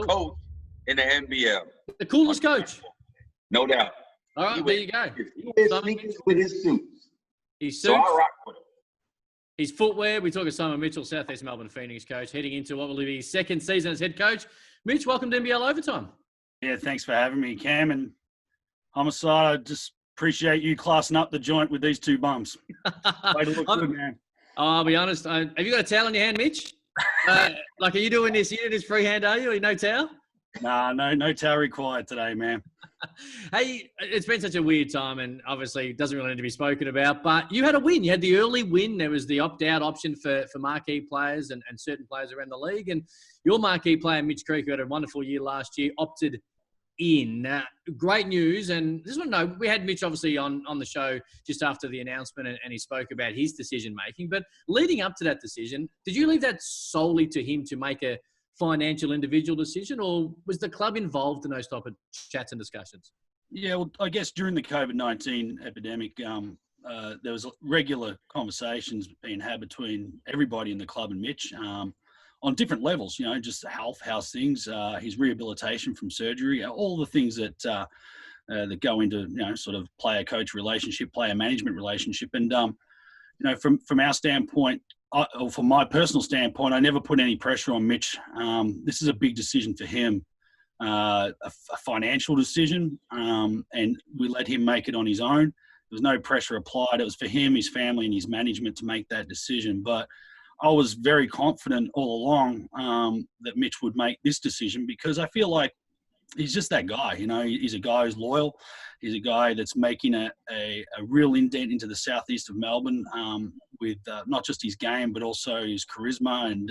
coach in the NBL. The coolest coach. No doubt. All right, there you go. He wears sneakers with his suits. His So I suits, rock with him. his footwear. We talk to Simon Mitchell, Southeast Melbourne Phoenix coach, heading into what will be his second season as head coach. Mitch, welcome to NBL Overtime. Yeah, thanks for having me, Cam. And Homicide, I just appreciate you classing up the joint with these two bums. Way to look good, man. I'll be honest. Have you got a towel in your hand, Mitch? Like, are you doing this? You doing this freehand, are you? No towel? Nah, no towel required today, man. Hey, it's been such a weird time, and obviously it doesn't really need to be spoken about, but you had a win. You had the early win. There was the opt-out option for marquee players and certain players around the league, and your marquee player, Mitch Creek, who had a wonderful year last year, opted in. Great news, and just want to know, we had Mitch obviously on the show just after the announcement, and he spoke about his decision-making, but leading up to that decision, did you leave that solely to him to make a financial individual decision, or was the club involved in those type of chats and discussions? Yeah, well, I guess during the COVID-19 epidemic, there was regular conversations being had between everybody in the club and Mitch on different levels, you know, just health, how's things, his rehabilitation from surgery, all the things that that go into, you know, sort of player-coach relationship, player-management relationship. And, you know, from our standpoint, or from my personal standpoint, I never put any pressure on Mitch. This is a big decision for him, a financial decision, and we let him make it on his own. There was no pressure applied. It was for him, his family, and his management to make that decision. But I was very confident all along that Mitch would make this decision, because I feel like he's just that guy. You know, he's a guy who's loyal. He's a guy that's making a real indent into the southeast of Melbourne with not just his game, but also his charisma. And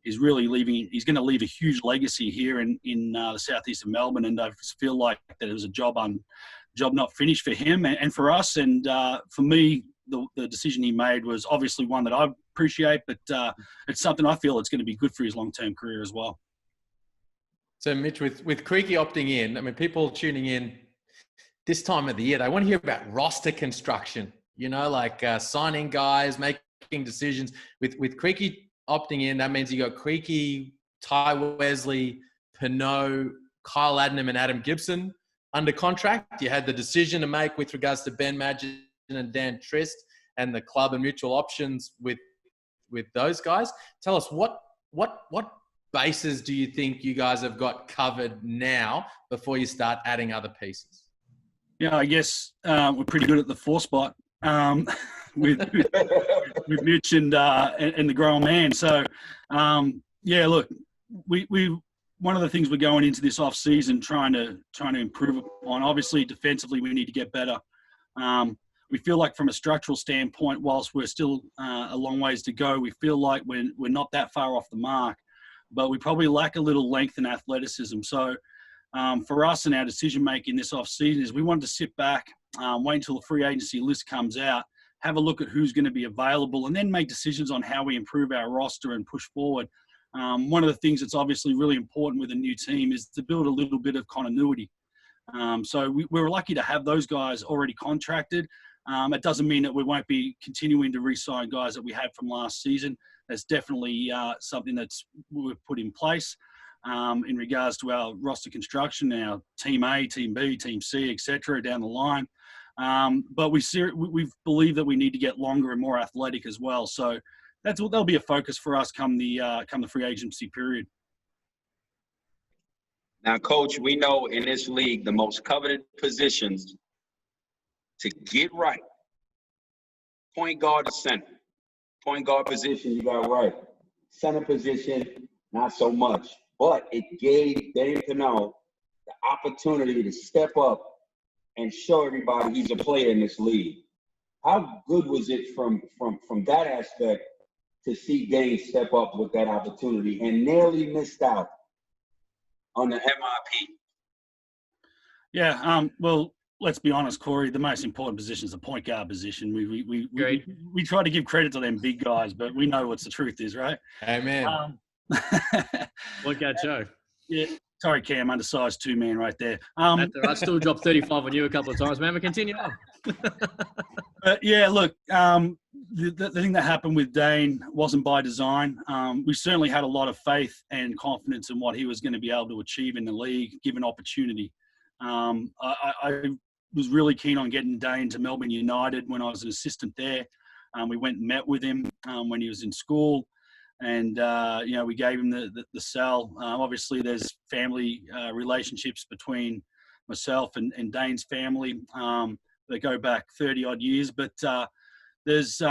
he's really he's going to leave a huge legacy here in the southeast of Melbourne. And I feel like that it was a job not finished for him and for us. And for me, the decision he made was obviously one that I appreciate, but it's something I feel it's going to be good for his long-term career as well. So, Mitch, with Creaky opting in, I mean, people tuning in this time of the year, they want to hear about roster construction, you know, like signing guys, making decisions. With Creaky opting in, that means you got Creaky, Ty Wesley, Pinot, Kyle Adnam, and Adam Gibson under contract. You had the decision to make with regards to Ben Madgen and Dan Trist and the club and mutual options with those guys. Tell us what bases do you think you guys have got covered now before you start adding other pieces? Yeah, I guess we're pretty good at the 4 spot with Mitch and the grown man. So yeah, look, we one of the things we're going into this off season trying to improve upon. Obviously, defensively, we need to get better. We feel like from a structural standpoint, whilst we're still a long ways to go, we feel like we're not that far off the mark, but we probably lack a little length and athleticism. So for us and our decision-making this off-season is we wanted to sit back, wait until the free agency list comes out, have a look at who's going to be available, and then make decisions on how we improve our roster and push forward. One of the things that's obviously really important with a new team is to build a little bit of continuity. So we're lucky to have those guys already contracted. It doesn't mean that we won't be continuing to re-sign guys that we had from last season. That's definitely something we've put in place in regards to our roster construction, our Team A, Team B, Team C, etc. down the line. But we believe that we need to get longer and more athletic as well. So that'll be a focus for us come the free agency period. Now, Coach, we know in this league the most coveted positions to get right: point guard to center. Point guard position, you got right. Center position, not so much. But it gave Dave Pinot the opportunity to step up and show everybody he's a player in this league. How good was it from that aspect to see Dave step up with that opportunity and nearly missed out on the MIP? Yeah, well, let's be honest, Corey, the most important position is the point guard position. We try to give credit to them big guys, but we know what the truth is, right? Amen. Point guard show. Yeah. Sorry, Cam, undersized 2-man right there. That's all right. Still dropped 35 on you a couple of times, man. But continue on. But yeah, look, the thing that happened with Dane wasn't by design. We certainly had a lot of faith and confidence in what he was going to be able to achieve in the league, given opportunity. I was really keen on getting Dane to Melbourne United when I was an assistant there. We went and met with him when he was in school, and we gave him the sell. Obviously, there's family relationships between myself and Dane's family that go back 30 odd years, but there's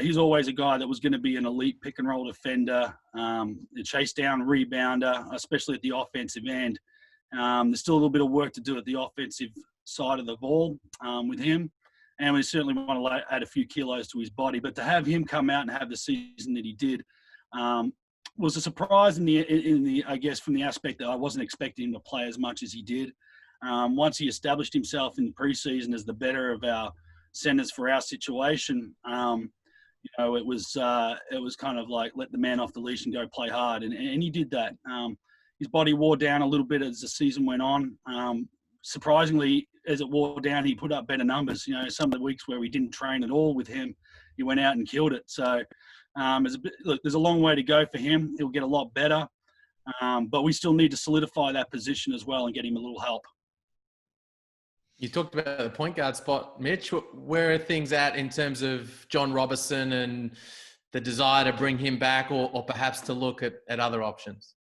he's always a guy that was going to be an elite pick and roll defender, a chase down rebounder, especially at the offensive end. There's still a little bit of work to do at the offensive side of the ball with him, and we certainly want to add a few kilos to his body. But to have him come out and have the season that he did was a surprise in the I guess from the aspect that I wasn't expecting him to play as much as he did. Once he established himself in preseason as the better of our centers for our situation, it was kind of like let the man off the leash and go play hard, and he did that. His body wore down a little bit as the season went on. Surprisingly, as it wore down, he put up better numbers. Some of the weeks where we didn't train at all with him, he went out and killed it. So there's a long way to go for him. He'll get a lot better, but we still need to solidify that position as well and get him a little help. You talked about the point guard spot, Mitch. Where are things at in terms of John Robertson and the desire to bring him back or perhaps to look at other options?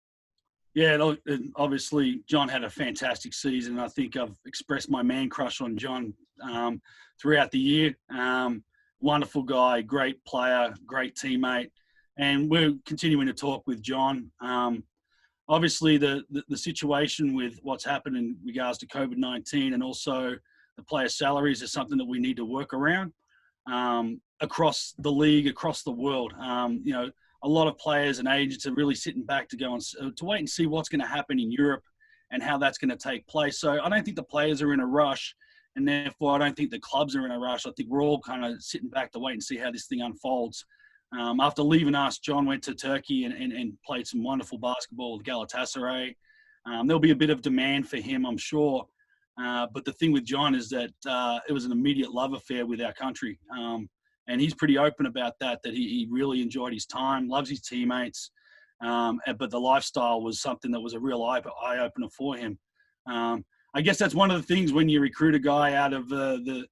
Yeah, obviously, John had a fantastic season. I think I've expressed my man crush on John throughout the year. Wonderful guy, great player, great teammate. And we're continuing to talk with John. Obviously, the situation with what's happened in regards to COVID-19 and also the player salaries is something that we need to work around across the league, across the world. A lot of players and agents are really sitting back to wait and see what's going to happen in Europe and how that's going to take place. So I don't think the players are in a rush, and therefore I don't think the clubs are in a rush. I think we're all kind of sitting back to wait and see how this thing unfolds. After leaving us, John went to Turkey and played some wonderful basketball with Galatasaray. There'll be a bit of demand for him, I'm sure. But the thing with John is that it was an immediate love affair with our country. And he's pretty open about that he really enjoyed his time, loves his teammates. But the lifestyle was something that was a real eye-opener for him. I guess that's one of the things when you recruit a guy out of the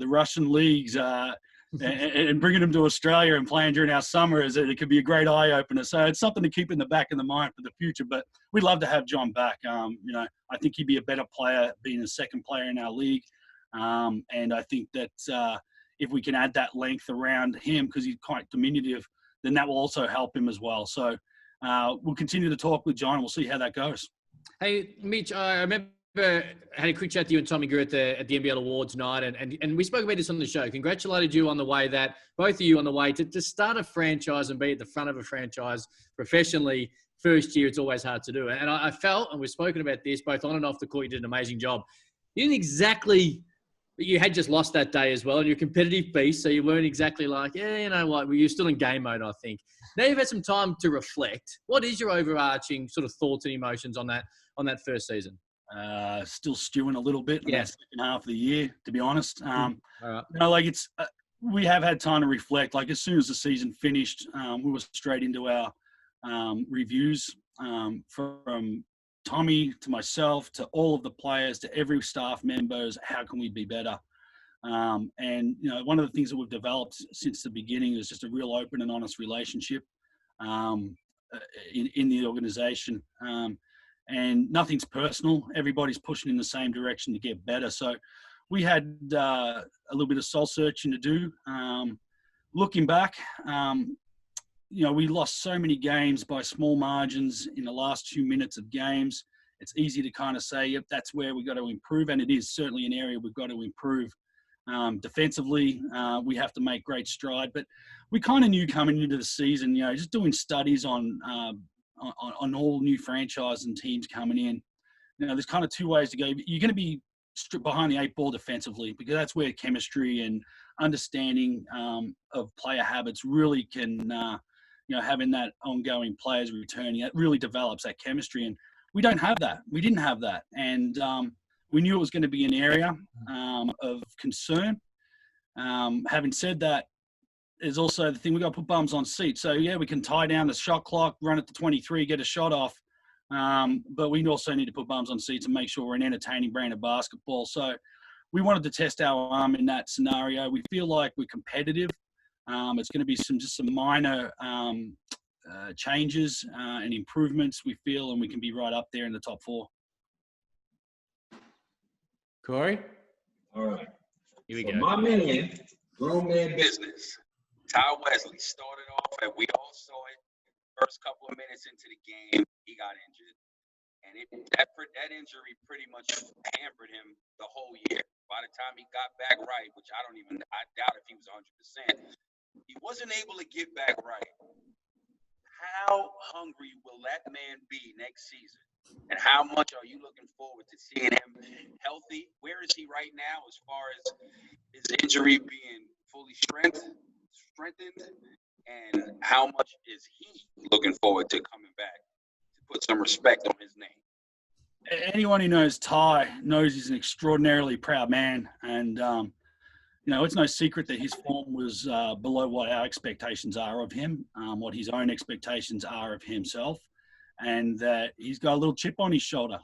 Russian leagues and bringing him to Australia and playing during our summer is that it could be a great eye-opener. So it's something to keep in the back of the mind for the future. But we'd love to have John back. I think he'd be a better player being a second player in our league. And I think that if we can add that length around him, because he's quite diminutive, then that will also help him as well. So we'll continue to talk with John and we'll see how that goes. Hey, Mitch, I remember I had a quick chat to you and Tommy Greer at the NBL Awards night, and we spoke about this on the show. Congratulated you on the way that, both of you on the way to start a franchise and be at the front of a franchise professionally. First year, it's always hard to do. And I felt, and we've spoken about this, both on and off the court, you did an amazing job. You didn't exactly... You had just lost that day as well, and you're a competitive beast, so you weren't exactly like, you know what, you're still in game mode, I think. Now you've had some time to reflect. What is your overarching sort of thoughts and emotions on that first season? Still stewing a little bit in that second half of the year, to be honest. All right. We have had time to reflect. Like as soon as the season finished, we were straight into our reviews from Tommy to myself to all of the players to every staff members. How can we be better? And one of the things that we've developed since the beginning is just a real open and honest relationship in the organization. And nothing's personal. Everybody's pushing in the same direction to get better. So we had a little bit of soul searching to do. Looking back, we lost so many games by small margins in the last 2 minutes of games. It's easy to kind of say, yep, that's where we've got to improve. And it is certainly an area we've got to improve. Defensively, we have to make great stride. But we kind of knew coming into the season, just doing studies on all new franchises and teams coming in, there's kind of two ways to go. You're going to be behind the eight ball defensively, because that's where chemistry and understanding of player habits really can, having that ongoing players returning, it really develops that chemistry. And we don't have that. We didn't have that. And we knew it was going to be an area of concern. Having said that, there's also the thing, we've got to put bums on seats. So, yeah, we can tie down the shot clock, run it to 23, get a shot off. But we also need to put bums on seats and make sure we're an entertaining brand of basketball. So we wanted to test our arm in that scenario. We feel like we're competitive. It's going to be some minor changes and improvements, we feel, and we can be right up there in the top 4. Corey? All right. Here we So go. my man, grown man Business. Ty Wesley started off, and we all saw it. First couple of minutes into the game, he got injured. And that injury pretty much hampered him the whole year. By the time he got back right, which I doubt if he was 100%, he wasn't able to get back right. How hungry will that man be next season? And how much are you looking forward to seeing him healthy? Where is he right now as far as his injury being fully strengthened? And how much is he looking forward to coming back to put some respect on his name? Anyone who knows Ty knows he's an extraordinarily proud man. And, it's no secret that his form was below what our expectations are of him, what his own expectations are of himself, and that he's got a little chip on his shoulder.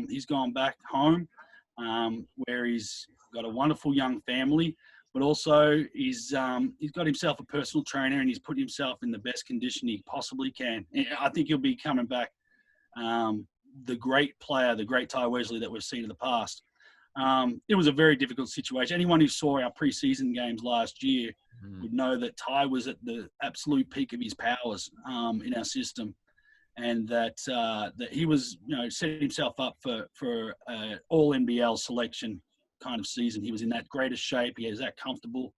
He's gone back home where he's got a wonderful young family, but also he's got himself a personal trainer and he's put himself in the best condition he possibly can. And I think he'll be coming back the great player, the great Ty Wesley that we've seen in the past. It was a very difficult situation. Anyone who saw our preseason games last year would know that Ty was at the absolute peak of his powers in our system, and that he was, setting himself up for all NBL selection kind of season. He was in that greatest shape. He was that comfortable.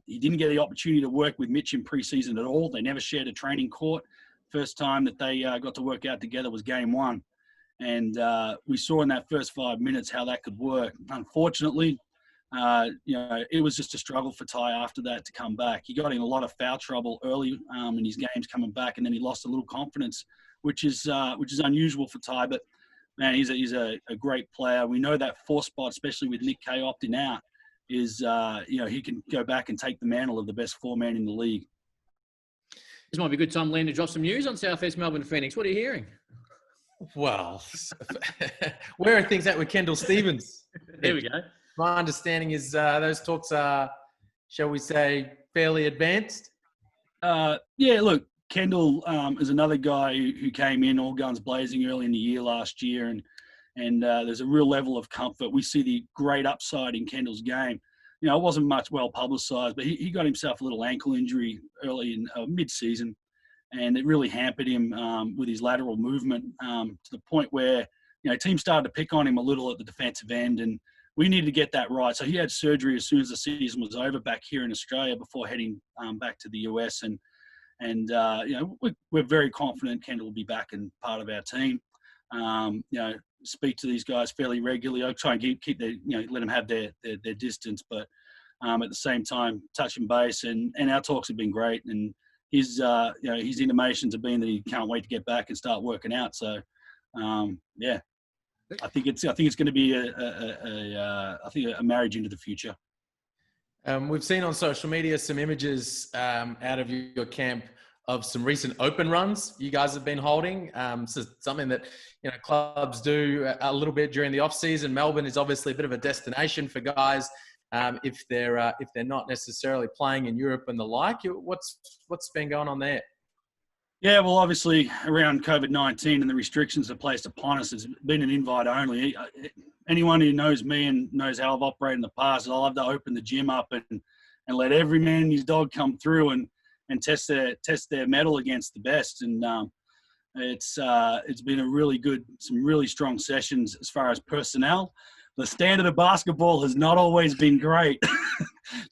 He didn't get the opportunity to work with Mitch in preseason at all. They never shared a training court. First time that they got to work out together was game 1. And we saw in that first 5 minutes how that could work. Unfortunately, it was just a struggle for Ty after that to come back. He got in a lot of foul trouble early in his games coming back, and then he lost a little confidence, which is unusual for Ty. But man, he's a great player. We know that 4 spot, especially with Nick Kay opting out, is he can go back and take the mantle of the best 4-man in the league. This might be a good time, Len, to drop some news on Southeast Melbourne Phoenix. What are you hearing? Well, where are things at with Kendall Stevens? There we go. My understanding is those talks are, shall we say, fairly advanced. Look, Kendall is another guy who came in all guns blazing early in the year last year, and there's a real level of comfort. We see the great upside in Kendall's game. It wasn't much well publicized, but he got himself a little ankle injury early in mid-season, and it really hampered him with his lateral movement to the point where, teams started to pick on him a little at the defensive end, and we needed to get that right. So he had surgery as soon as the season was over back here in Australia before heading back to the US. And we're very confident Kendall will be back and part of our team. Speak to these guys fairly regularly. I try and keep their, let them have their distance, but at the same time, touching base, and our talks have been great. And his intimations have been that he can't wait to get back and start working out. So, I think it's going to be a marriage into the future. We've seen on social media some images out of your camp of some recent open runs you guys have been holding. So something that clubs do a little bit during the off season. Melbourne is obviously a bit of a destination for guys if they're not necessarily playing in Europe and the like. What's been going on there? Yeah, well, obviously around COVID-19 and the restrictions that are placed upon us, it's been an invite only. Anyone who knows me and knows how I've operated in the past, I love to open the gym up and let every man and his dog come through and test their mettle against the best. And it's been some really strong sessions as far as personnel. The standard of basketball has not always been great.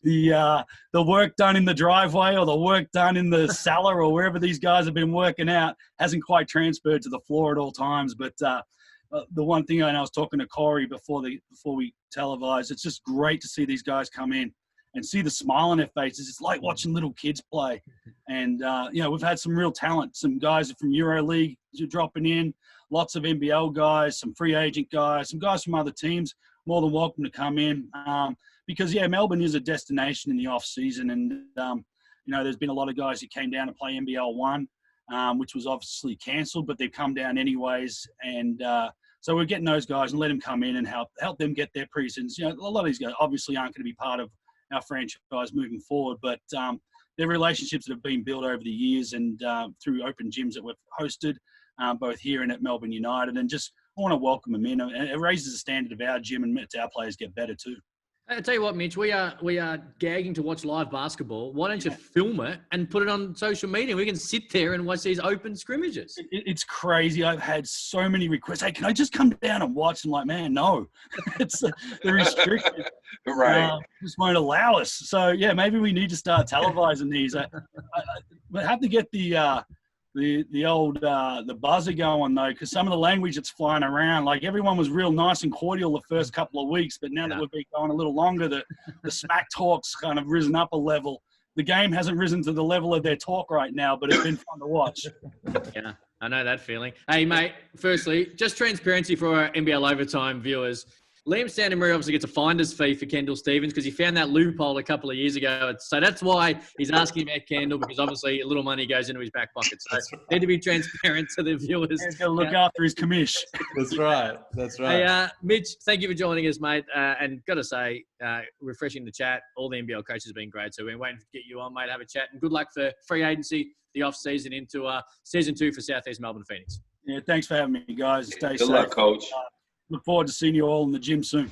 The work done in the driveway or the work done in the cellar or wherever these guys have been working out hasn't quite transferred to the floor at all times. But the one thing, and I was talking to Corey before we televised, it's just great to see these guys come in and see the smile on their faces. It's like watching little kids play. And, we've had some real talent. Some guys from EuroLeague dropping in, lots of NBL guys, some free agent guys, some guys from other teams, more than welcome to come in. Because, Melbourne is a destination in the off season. And, You know, there's been a lot of guys who came down to play NBL 1, which was obviously cancelled, but they've come down anyways. And so we're getting those guys and let them come in and help them get their pre-seasons. You know, a lot of these guys obviously aren't going to be part of our franchise moving forward, but they're relationships that have been built over the years and through open gyms that we've hosted, both here and at Melbourne United. And just I want to welcome them in. And it raises the standard of our gym and makes our players get better too. I tell you what, Mitch, we are gagging to watch live basketball. Why don't you film it and put it on social media? We can sit there and watch these open scrimmages. It's crazy. I've had so many requests. Hey, can I just come down and watch? And like, man, no, it's the restricted. Right. Just won't allow us. So yeah, maybe we need to start televising these. I have to get the old buzzer going though, because some of the language that's flying around, like everyone was real nice and cordial the first couple of weeks, but now that we've been going a little longer, the smack talk's kind of risen up a level. The game hasn't risen to the level of their talk right now, but it's been fun to watch. Yeah, I know that feeling. Hey, mate, firstly, just transparency for our NBL Overtime viewers. Liam Santamaria obviously gets a finder's fee for Kendall Stevens because he found that loophole a couple of years ago. So that's why he's asking about Kendall, because obviously a little money goes into his back pocket. So need to be transparent to the viewers. He's got to look after his commish. That's right. That's right. Hey, Mitch, thank you for joining us, mate. And got to say, refreshing the chat. All the NBL coaches have been great. So we're waiting to get you on, mate, have a chat. And good luck for free agency, the off-season into season 2 for Southeast Melbourne Phoenix. Yeah, thanks for having me, guys. Stay safe. Good luck, Coach. Look forward to seeing you all in the gym soon.